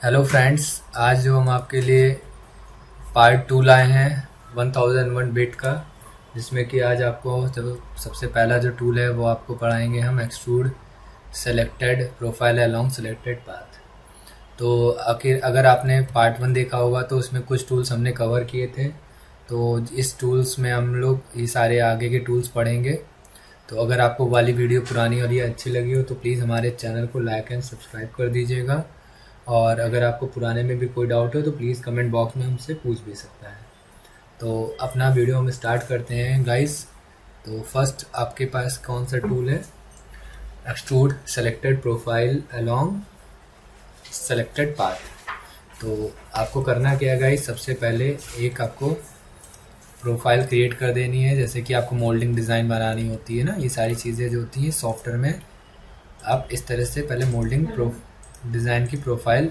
Hello friends, आज जो हम आपके लिए पार्ट 2 लाए हैं 1001 बिट का, जिसमें कि आज आपको जो सबसे पहला जो टूल है वो आपको पढ़ाएंगे हम extrude selected profile along selected path. तो आखिर अगर आपने पार्ट 1 देखा होगा तो उसमें कुछ टूल्स हमने कवर किए थे। तो इस टूल्स में हम लोग ये सारे आगे के टूल्स पढ़ेंगे। तो अगर आपको वाली वीडियो पुरानी और ये अच्छी लगी हो तो प्लीज़ हमारे चैनल को लाइक एंड सब्सक्राइब कर दीजिएगा। और अगर आपको पुराने में भी कोई डाउट हो तो प्लीज़ कमेंट बॉक्स में हमसे पूछ भी सकता है। तो अपना वीडियो हम स्टार्ट करते हैं गाइस। तो फर्स्ट आपके पास कौन सा टूल है? Extrude selected profile along selected path. तो आपको करना क्या है गाइस, सबसे पहले एक आपको प्रोफाइल क्रिएट कर देनी है। जैसे कि आपको मोल्डिंग डिज़ाइन बनानी होती है ना, ये सारी चीज़ें जो होती हैं सॉफ्टवेयर में, आप इस तरह से पहले मोल्डिंग डिज़ाइन की प्रोफाइल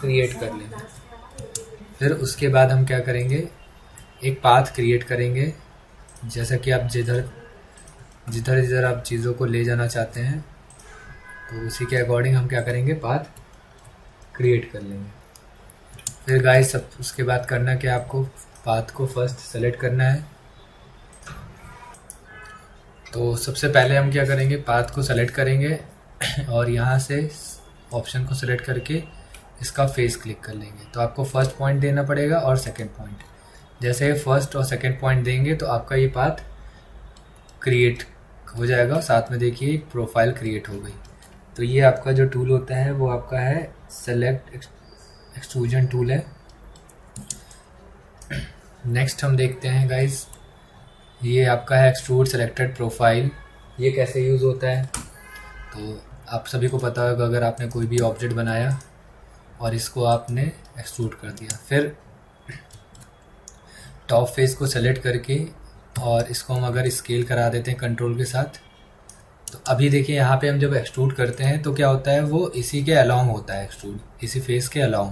क्रिएट कर लेंगे। फिर उसके बाद हम क्या करेंगे, एक पाथ क्रिएट करेंगे। जैसा कि आप जिधर जिधर जिधर आप चीज़ों को ले जाना चाहते हैं तो उसी के अकॉर्डिंग हम क्या करेंगे, पाथ क्रिएट कर लेंगे। फिर गाइस सब उसके बाद करना क्या, आपको पाथ को फर्स्ट सेलेक्ट करना है। तो सबसे पहले हम क्या करेंगे, पाथ को सेलेक्ट करेंगे और यहाँ से ऑप्शन को सेलेक्ट करके इसका फेस क्लिक कर लेंगे। तो आपको फर्स्ट पॉइंट देना पड़ेगा और सेकंड पॉइंट। जैसे फर्स्ट और सेकंड पॉइंट देंगे तो आपका ये पाथ क्रिएट हो जाएगा। साथ में देखिए एक प्रोफाइल क्रिएट हो गई। तो ये आपका जो टूल होता है वो आपका है सेलेक्ट एक्सट्रूजन टूल है। नेक्स्ट हम देखते हैं गाइस, ये आपका है एक्सट्रूड सेलेक्टेड प्रोफाइल। ये कैसे यूज़ होता है, तो आप सभी को पता होगा, अगर आपने कोई भी ऑब्जेक्ट बनाया और इसको आपने एक्सट्रूड कर दिया, फिर टॉप फेस को सेलेक्ट करके और इसको हम अगर स्केल करा देते हैं कंट्रोल के साथ, तो अभी देखिए यहाँ पे हम जब एक्सट्रूड करते हैं तो क्या होता है, वो इसी के अलोंग होता है एक्सट्रूड, इसी फेस के अलोंग।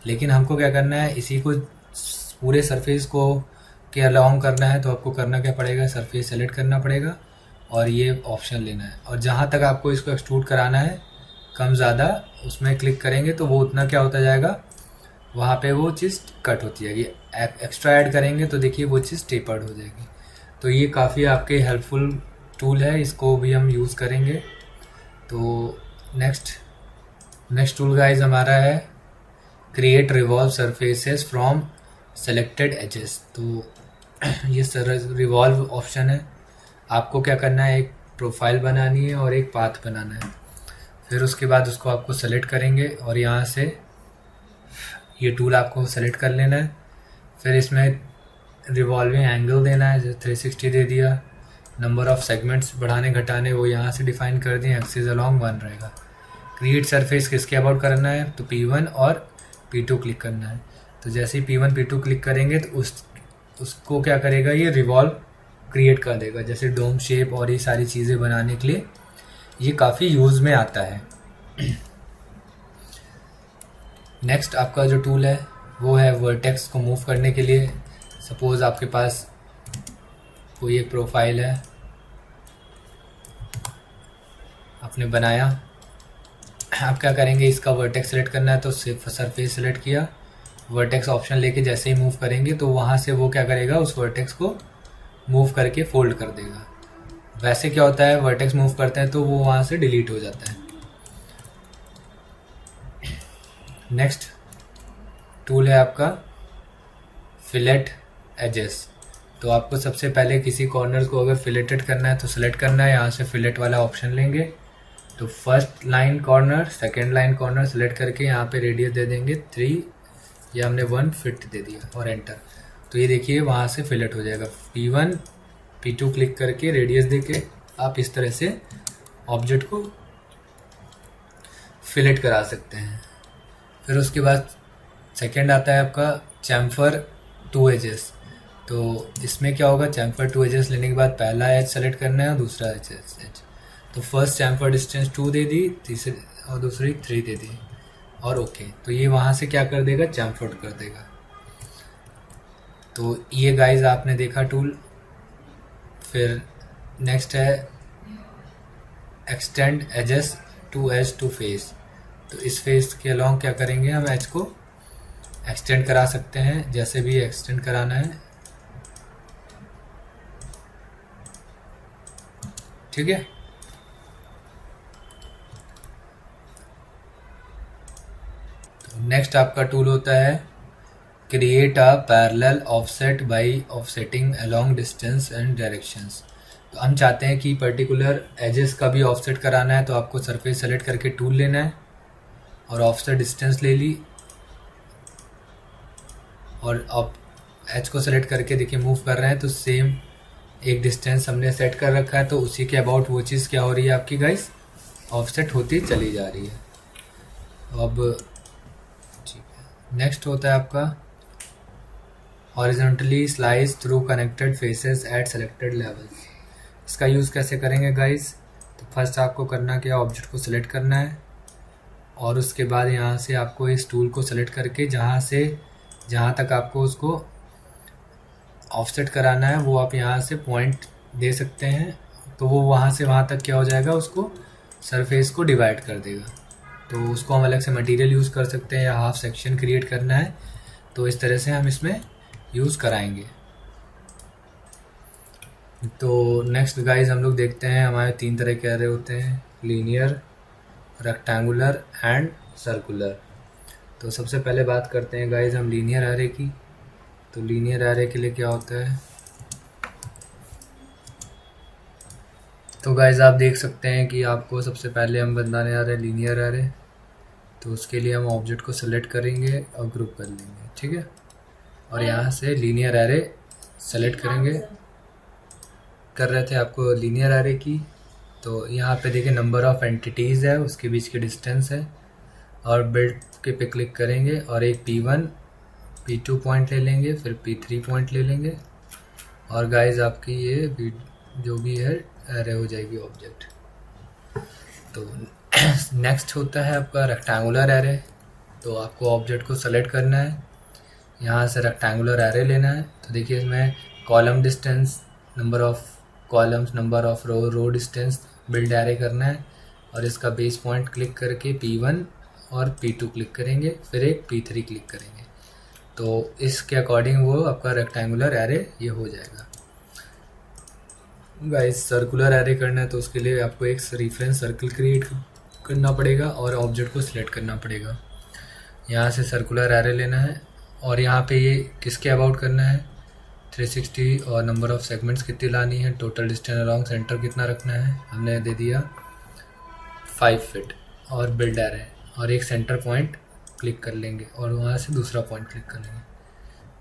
लेकिन हमको क्या करना है, इसी को पूरे सरफेस को के अलोंग करना है। तो आपको करना क्या पड़ेगा, सरफेस सेलेक्ट करना पड़ेगा और ये ऑप्शन लेना है। और जहाँ तक आपको इसको एक्सट्रूड कराना है कम ज़्यादा, उसमें क्लिक करेंगे तो वो उतना क्या होता जाएगा, वहाँ पे वो चीज़ कट होती जाएगी। एक्स्ट्रा ऐड करेंगे तो देखिए वो चीज़ टेपर्ड हो जाएगी। तो ये काफ़ी आपके हेल्पफुल टूल है, इसको भी हम यूज़ करेंगे। तो नेक्स्ट टूल गाइज हमारा है create revolve surfaces from selected edges. तो ये रिवॉल्व ऑप्शन है। आपको क्या करना है, एक प्रोफाइल बनानी है और एक पाथ बनाना है। फिर उसके बाद उसको आपको सेलेक्ट करेंगे और यहाँ से ये टूल आपको सेलेक्ट कर लेना है। फिर इसमें रिवॉल्विंग एंगल देना है, जैसे 360 दे दिया। नंबर ऑफ सेगमेंट्स बढ़ाने घटाने वो यहाँ से डिफाइन कर दिए, एक्सिस अलोंग 1 रहेगा। क्रिएट सरफेस किसके अबाउट करना है, तो P1 और P2 क्लिक करना है। तो जैसे ही P1 P2 क्लिक करेंगे तो उसको क्या करेगा, ये रिवॉल्व क्रिएट कर देगा। जैसे डोम शेप और ये सारी चीज़ें बनाने के लिए ये काफ़ी यूज़ में आता है। नेक्स्ट आपका जो टूल है वो है वर्टेक्स को मूव करने के लिए। सपोज़ आपके पास कोई एक प्रोफाइल है आपने बनाया, आप क्या करेंगे, इसका वर्टेक्स सेलेक्ट करना है तो सिर्फ सरफेस सेलेक्ट किया, वर्टेक्स ऑप्शन लेके जैसे ही मूव करेंगे तो वहाँ से वो क्या करेगा, उस वर्टेक्स को मूव करके फोल्ड कर देगा। वैसे क्या होता है, वर्टेक्स मूव करते हैं तो वो वहाँ से डिलीट हो जाता है। नेक्स्ट टूल है आपका फिलेट एजेस। तो आपको सबसे पहले किसी कॉर्नर को अगर फिलेटेड करना है तो सिलेक्ट करना है, यहाँ से फिलेट वाला ऑप्शन लेंगे। तो first line corner, second line corner select करके यहाँ पे रेडियस दे देंगे 3 या हमने 1 फीट दे दिया और एंटर। तो ये देखिए वहाँ से फिलेट हो जाएगा। P1 P2 क्लिक करके रेडियस देके आप इस तरह से ऑब्जेक्ट को फिलेट करा सकते हैं। फिर उसके बाद सेकंड आता है आपका चैम्फर 2 एजेस। तो इसमें क्या होगा, चैम्फर 2 एजेस लेने के बाद पहला एज सेलेक्ट करना है और दूसरा एज। तो फर्स्ट चैम्फर डिस्टेंस 2 दे दी, तीसरी और दूसरी 3 दे दी और ओके। तो ये वहाँ से क्या कर देगा, चैम्फर्ड कर देगा। तो ये गाइज आपने देखा टूल। फिर नेक्स्ट है extend edges to edge to face. तो इस फेस के अलॉन्ग क्या करेंगे, हम एज को एक्सटेंड करा सकते हैं, जैसे भी एक्सटेंड कराना है, ठीक है। तो नेक्स्ट आपका टूल होता है create a parallel offset by offsetting along distance and directions. तो हम चाहते हैं कि पर्टिकुलर एजेस का भी ऑफसेट कराना है, तो आपको सरफेस सेलेक्ट करके टूल लेना है और ऑफसेट डिस्टेंस ले ली, और आप एज को सेलेक्ट करके देखिए मूव कर रहे हैं तो सेम एक डिस्टेंस हमने सेट कर रखा है, तो उसी के अबाउट वो चीज़ क्या हो रही है आपकी गाइस, ऑफसेट होती चली जा रही है। अब ठीक है, नेक्स्ट होता है आपका horizontally slice through connected faces at selected levels. इसका यूज़ कैसे करेंगे गाइस, तो फर्स्ट आपको करना क्या, ऑब्जेक्ट को सिलेक्ट करना है और उसके बाद यहाँ से आपको इस टूल को सेलेक्ट करके जहाँ तक आपको उसको ऑफसेट कराना है वो आप यहाँ से पॉइंट दे सकते हैं, तो वो वहाँ से वहाँ तक क्या हो जाएगा, उसको सरफेस को डिवाइड कर देगा। तो उसको हम अलग से मटेरियल यूज़ कर सकते हैं या हाफ सेक्शन क्रिएट करना है, तो इस तरह से हम इसमें यूज़ कराएंगे। तो नेक्स्ट गाइज हम लोग देखते हैं, हमारे 3 तरह के एरे होते हैं, लीनियर, रेक्टेंगुलर एंड सर्कुलर। तो सबसे पहले बात करते हैं गाइज हम लीनियर एरे की। तो लीनियर एरे के लिए क्या होता है, तो गाइज आप देख सकते हैं कि आपको सबसे पहले हम बनाने आ रहे हैं लीनियर एरे। तो उसके लिए हम ऑब्जेक्ट को सेलेक्ट करेंगे और ग्रुप कर लेंगे, ठीक है। और यहाँ से लीनियर एरे सेलेक्ट करेंगे, कर रहे थे आपको लीनियर एरे की। तो यहाँ पे देखिए नंबर ऑफ़ एंटिटीज़ है, उसके बीच की डिस्टेंस है, और बिल्ड के पे क्लिक करेंगे और एक P1 P2 पॉइंट ले लेंगे, फिर P3 पॉइंट ले लेंगे, और गाइज आपकी ये जो भी है एरे हो जाएगी ऑब्जेक्ट। तो नेक्स्ट होता है आपका रेक्टेंगुलर एरे। तो आपको ऑब्जेक्ट को सेलेक्ट करना है, यहाँ से रेक्टेंगुलर एरे लेना है। तो देखिए इसमें column distance, number of columns, number of row distance build array करना है, और इसका बेस पॉइंट क्लिक करके P1 और P2 क्लिक करेंगे, फिर एक P3 क्लिक करेंगे। तो इसके अकॉर्डिंग वो आपका रेक्टेंगुलर एरे ये हो जाएगा। गाइस सर्कुलर एरे करना है तो उसके लिए आपको एक रेफरेंस सर्कल क्रिएट करना पड़ेगा और ऑब्जेक्ट को सिलेक्ट करना पड़ेगा। यहाँ से सर्कुलर एरे लेना है और यहाँ पे ये किसके अबाउट करना है, 360, और नंबर ऑफ़ सेगमेंट्स कितनी लानी है, टोटल डिस्टेंस अलॉन्ग सेंटर कितना रखना है, हमने दे दिया 5 फीट, और बिल्ड एरे, और एक सेंटर पॉइंट क्लिक कर लेंगे और वहाँ से दूसरा पॉइंट क्लिक कर लेंगे।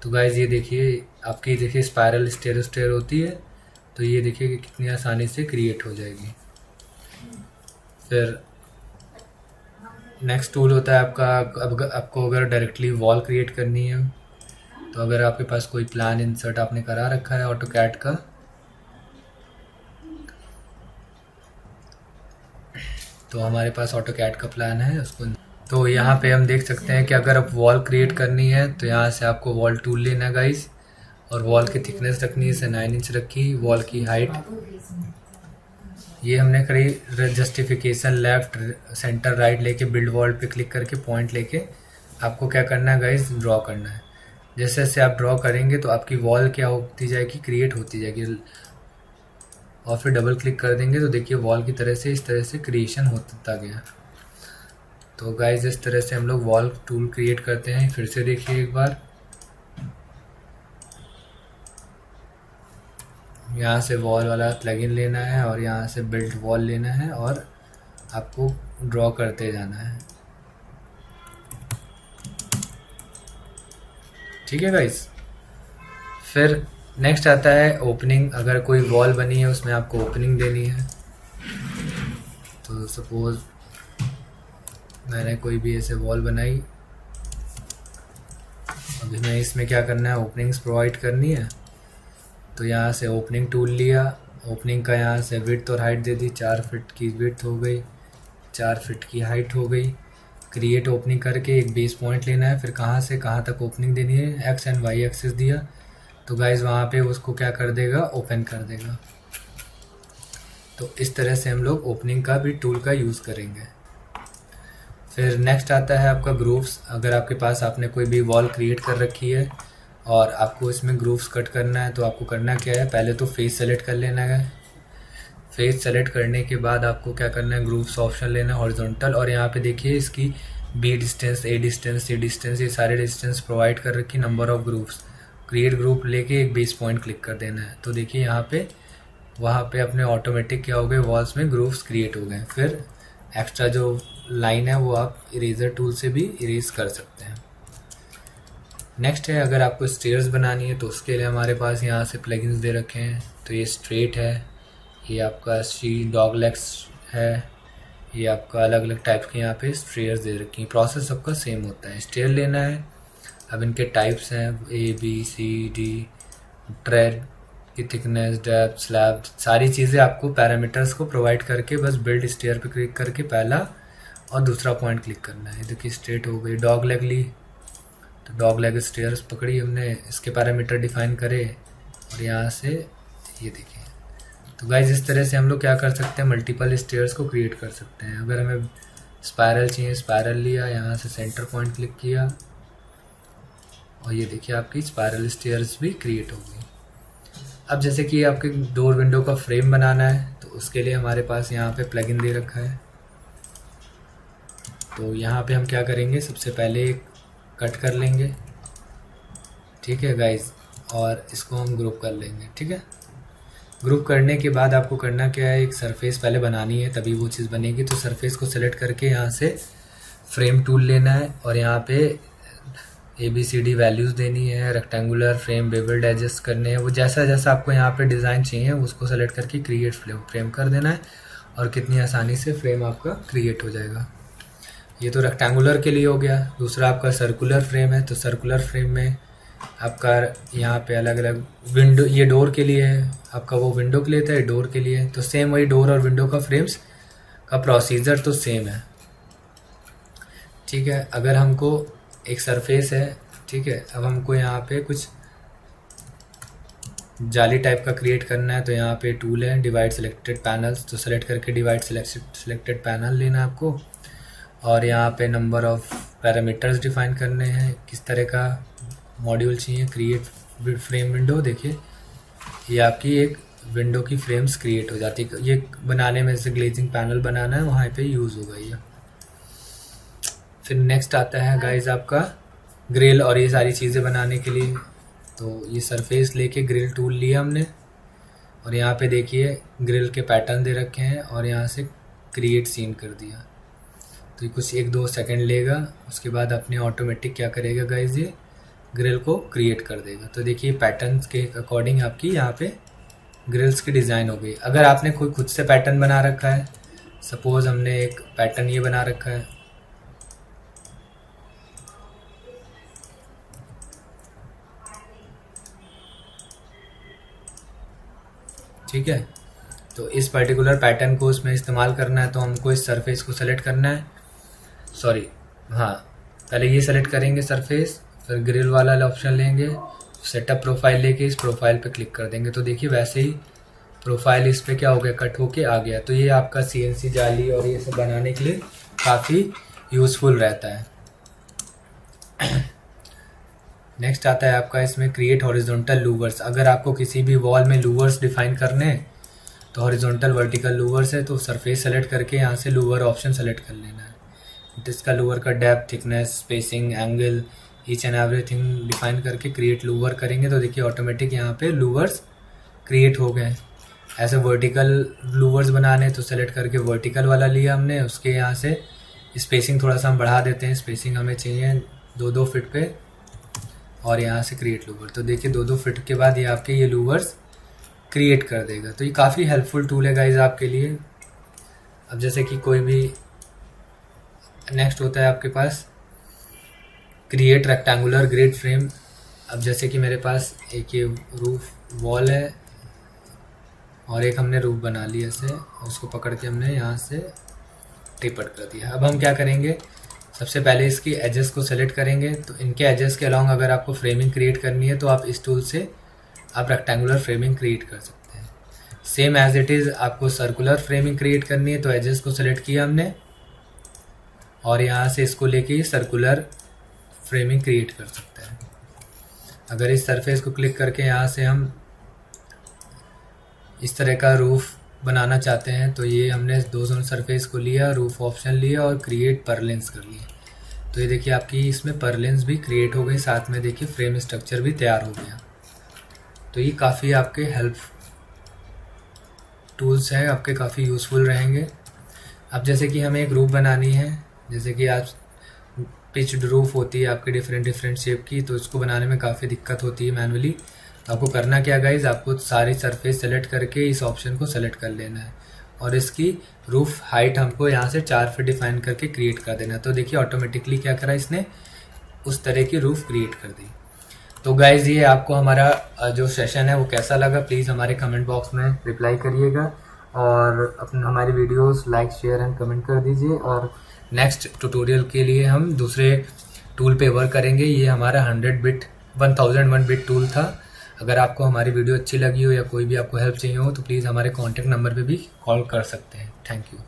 तो गाइज ये देखिए आपकी देखिए स्पायरल स्टेयर होती है, तो ये देखिए कि कितनी आसानी से क्रिएट हो जाएगी। फिर नेक्स्ट टूल होता है आपका, अब आपको अगर डायरेक्टली वॉल क्रिएट करनी है, तो अगर आपके पास कोई प्लान इंसर्ट आपने करा रखा है ऑटोकैड का, तो हमारे पास ऑटोकैड का प्लान है उसको, तो यहाँ पे हम देख सकते हैं कि अगर आप वॉल क्रिएट करनी है तो यहाँ से आपको वॉल टूल लेना है गाइस, और वॉल की थिकनेस रखनी है 9 इंच रखी, वॉल की हाइट ये हमने करी, जस्टिफिकेशन लेफ्ट सेंटर राइट लेके बिल्ड वॉल पे क्लिक करके पॉइंट लेके आपको क्या करना है गाइस, ड्रॉ करना है। जैसे जैसे आप ड्रॉ करेंगे तो आपकी वॉल क्या होती जाएगी, क्रिएट होती जाएगी, और फिर डबल क्लिक कर देंगे तो देखिए वॉल की तरह से इस तरह से क्रिएशन होता गया। तो गाइस इस तरह से हम लोग वॉल टूल क्रिएट करते हैं। फिर से देखिए एक बार, यहाँ से वॉल वाला प्लगइन लेना है और यहाँ से बिल्ड वॉल लेना है और आपको ड्रॉ करते जाना है, ठीक है गाइस। फिर नेक्स्ट आता है ओपनिंग। अगर कोई वॉल बनी है उसमें आपको ओपनिंग देनी है, तो सपोज मैंने कोई भी ऐसे वॉल बनाई, अभी मैं इसमें क्या करना है, ओपनिंग्स प्रोवाइड करनी है। तो यहाँ से ओपनिंग टूल लिया, ओपनिंग का यहाँ से विड्थ और हाइट दे दी, 4 फीट की विड्थ हो गई, 4 फीट की हाइट हो गई। क्रिएट ओपनिंग करके एक बेस पॉइंट लेना है, फिर कहाँ से कहाँ तक ओपनिंग देनी है, एक्स एंड वाई एक्सिस दिया, तो गाइज वहाँ पे उसको क्या कर देगा, ओपन कर देगा। तो इस तरह से हम लोग ओपनिंग का भी टूल का यूज़ करेंगे। फिर नेक्स्ट आता है आपका ग्रूव्स। अगर आपके पास आपने कोई भी वॉल क्रिएट कर रखी है और आपको इसमें ग्रूव्स कट करना है, तो आपको करना क्या है, पहले तो फेस सेलेक्ट कर लेना है। फेस सेलेक्ट करने के बाद आपको क्या करना है, ग्रूव्स ऑप्शन लेना है हॉरिजॉन्टल, और यहाँ पे देखिए इसकी B distance, A distance, C distance, ये सारे डिस्टेंस प्रोवाइड कर रखी। Number of groups, create group लेके एक बेस पॉइंट क्लिक कर देना है। तो देखिए यहाँ पे वहाँ पे अपने ऑटोमेटिक क्या हो गए, वॉल्स में ग्रुप्स क्रिएट हो गए। फिर एक्स्ट्रा जो लाइन है वो आप इरेजर टूल से भी इरेज कर सकते हैं। नेक्स्ट है, अगर आपको स्टेयर्स बनानी है तो उसके लिए हमारे पास यहाँ से प्लगइन्स दे रखे हैं। तो ये स्ट्रेट है, ये आपका सी डॉग लेग्स है, ये आपका अलग अलग टाइप के यहाँ पे स्टेयर्स दे रखी हैं। प्रोसेस सबका सेम होता है। स्टेयर लेना है, अब इनके टाइप्स हैं A B C D, tread की थिकनेस, डेप्थ, स्लैब, सारी चीज़ें आपको पैरामीटर्स को प्रोवाइड करके बस बिल्ड स्टेयर पे क्लिक करके पहला और दूसरा पॉइंट क्लिक करना है। देखिए स्ट्रेट हो गई। डॉग लेग ली तो डॉग लेग स्टेयर्स पकड़ी हमने, इसके पैरामीटर डिफाइन करे और यहाँ से ये देखिए। तो गाइज इस तरह से हम लोग क्या कर सकते हैं, मल्टीपल स्टेयर्स को क्रिएट कर सकते हैं। अगर हमें स्पायरल चाहिए, स्पायरल लिया, यहाँ से सेंटर पॉइंट क्लिक किया और ये देखिए आपकी स्पायरल स्टेयर्स भी क्रिएट हो गई। अब जैसे कि आपके डोर विंडो का फ्रेम बनाना है तो उसके लिए हमारे पास यहाँ पे प्लगइन दे रखा है। तो यहाँ पे हम क्या करेंगे, सबसे पहले कट कर लेंगे, ठीक है गाइज, और इसको हम ग्रुप कर लेंगे। ठीक है, ग्रुप करने के बाद आपको करना क्या है, एक सरफेस पहले बनानी है तभी वो चीज़ बनेगी। तो सरफेस को सेलेक्ट करके यहाँ से फ्रेम टूल लेना है और यहाँ पे ABCD वैल्यूज़ देनी है, रेक्टेंगुलर, फ्रेम, बेवल्ड एडजस्ट करने हैं। वो जैसा जैसा आपको यहाँ पे डिज़ाइन चाहिए उसको सेलेक्ट करके क्रिएट फ्रेम कर देना है और कितनी आसानी से फ्रेम आपका क्रिएट हो जाएगा। ये तो रेक्टेंगुलर के लिए हो गया। दूसरा आपका सर्कुलर फ्रेम है, तो सर्कुलर फ्रेम में आपका यहाँ पे अलग अलग विंडो, ये डोर के लिए है आपका, वो विंडो के लिए था, ये डोर के लिए। तो सेम वही डोर और विंडो का फ्रेम्स का प्रोसीजर तो सेम है। ठीक है, अगर हमको एक सरफेस है, ठीक है, अब हमको यहाँ पे कुछ जाली टाइप का क्रिएट करना है तो यहाँ पे टूल है डिवाइड सिलेक्टेड पैनल्स। तो सेलेक्ट करके डिवाइड सिलेक्टेड पैनल लेना है आपको और यहाँ पे नंबर ऑफ पैरामीटर्स डिफाइन करने हैं, किस तरह का मॉड्यूल चाहिए। क्रिएट फ्रेम विंडो, देखिए ये आपकी एक विंडो की फ्रेम्स क्रिएट हो जाती है। ये बनाने में से ग्लेजिंग पैनल बनाना है, वहाँ पे यूज़ होगा ये। फिर नेक्स्ट आता है गाइज आपका ग्रिल, और ये सारी चीज़ें बनाने के लिए तो ये सरफेस लेके ग्रिल टूल लिया हमने और यहाँ पे देखिए ग्रिल के पैटर्न दे रखे हैं और यहाँ से क्रिएट सीन कर दिया। तो ये कुछ 1-2 सेकंड लेगा, उसके बाद अपने ऑटोमेटिक क्या करेगा गाइज, ये ग्रिल को क्रिएट कर देगा। तो देखिए पैटर्न्स के अकॉर्डिंग आपकी यहाँ पे ग्रिल्स की डिज़ाइन हो गई। अगर आपने कोई खुद से पैटर्न बना रखा है, सपोज हमने एक पैटर्न ये बना रखा है, ठीक है, तो इस पर्टिकुलर पैटर्न को उसमें इस्तेमाल करना है तो हमको इस सरफेस को सेलेक्ट करना है। सॉरी, हाँ, पहले ये सेलेक्ट करेंगे सरफेस, फिर ग्रिल वाला ऑप्शन लेंगे, सेटअप प्रोफाइल लेके इस प्रोफाइल पे क्लिक कर देंगे। तो देखिए वैसे ही प्रोफाइल इस पे क्या हो गया, कट होके आ गया। तो ये आपका CNC जाली और ये सब बनाने के लिए काफ़ी यूज़फुल रहता है। नेक्स्ट आता है आपका इसमें क्रिएट हॉरिजॉन्टल लूवर्स। अगर आपको किसी भी वॉल में लूवर्स डिफाइन करने हैं तो हॉरिजॉन्टल वर्टिकल लूवर्स है, तो सरफेस सेलेक्ट करके यहाँ से लूवर ऑप्शन सेलेक्ट कर लेना है। इसका लूवर का depth, thickness, spacing, angle, each and everything define करके क्रिएट लूवर करेंगे तो देखिए ऑटोमेटिक यहाँ पे लूवर्स क्रिएट हो गए। ऐसे वर्टिकल लूवर्स बनाने तो सेलेक्ट करके वर्टिकल वाला लिया हमने, उसके यहाँ से स्पेसिंग थोड़ा सा हम बढ़ा देते हैं। स्पेसिंग हमें चाहिए 2-2 फीट पे और यहाँ से क्रिएट लूवर। तो देखिए 2-2 फीट के बाद ये आपके ये लूवर्स क्रिएट कर देगा। तो ये काफ़ी हेल्पफुल टूल है गाइज आपके लिए। अब जैसे कि कोई भी नेक्स्ट होता है आपके पास क्रिएट रेक्टेंगुलर ग्रिड फ्रेम। अब जैसे कि मेरे पास एक ये रूफ वॉल है और एक हमने रूफ बना लिया ऐसे, उसको पकड़ के हमने यहाँ से टिपट कर दिया। अब हम क्या करेंगे, सबसे पहले इसकी एजेस को सेलेक्ट करेंगे। तो इनके एजेस के अलॉन्ग अगर आपको फ्रेमिंग क्रिएट करनी है तो आप इस टूल से आप रेक्टेंगुलर फ्रेमिंग क्रिएट कर सकते हैं। सेम एज इट इज़ आपको सर्कुलर फ्रेमिंग क्रिएट करनी है तो एजेस को सेलेक्ट किया हमने, और यहाँ से इसको लेके सर्कुलर फ्रेमिंग क्रिएट कर सकते हैं। अगर इस सरफेस को क्लिक करके यहाँ से हम इस तरह का रूफ बनाना चाहते हैं तो ये हमने दो जोन सरफेस को लिया, रूफ ऑप्शन लिया और क्रिएट परलेंस कर लिया। तो ये देखिए आपकी इसमें परलेंस भी क्रिएट हो गई, साथ में देखिए फ्रेम स्ट्रक्चर भी तैयार हो गया। तो ये काफ़ी आपके हेल्प टूल्स हैं, आपके काफ़ी यूज़फुल रहेंगे। अब जैसे कि हमें एक रूफ बनानी है, जैसे कि आज पिच्ड रूफ होती है आपके डिफरेंट शेप की, तो इसको बनाने में काफ़ी दिक्कत होती है मैनुअली। तो आपको करना क्या गाइज, आपको सारी सरफेस सेलेक्ट करके इस ऑप्शन को सेलेक्ट कर लेना है और इसकी रूफ हाइट हमको यहाँ से 4 फीट डिफाइन करके क्रिएट कर देना है। तो देखिए ऑटोमेटिकली क्या करा इसने, उस तरह की रूफ क्रिएट कर दी। तो गाइज ये आपको हमारा जो सेशन है वो कैसा लगा, प्लीज़ हमारे कमेंट बॉक्स में रिप्लाई करिएगा और अपने हमारी videos like share and comment कर दीजिए। और नेक्स्ट ट्यूटोरियल के लिए हम दूसरे टूल पे वर्क करेंगे। ये हमारा 1001 बिट टूल था। अगर आपको हमारी वीडियो अच्छी लगी हो या कोई भी आपको हेल्प चाहिए हो तो प्लीज़ हमारे कॉन्टैक्ट नंबर पे भी कॉल कर सकते हैं। Thank you.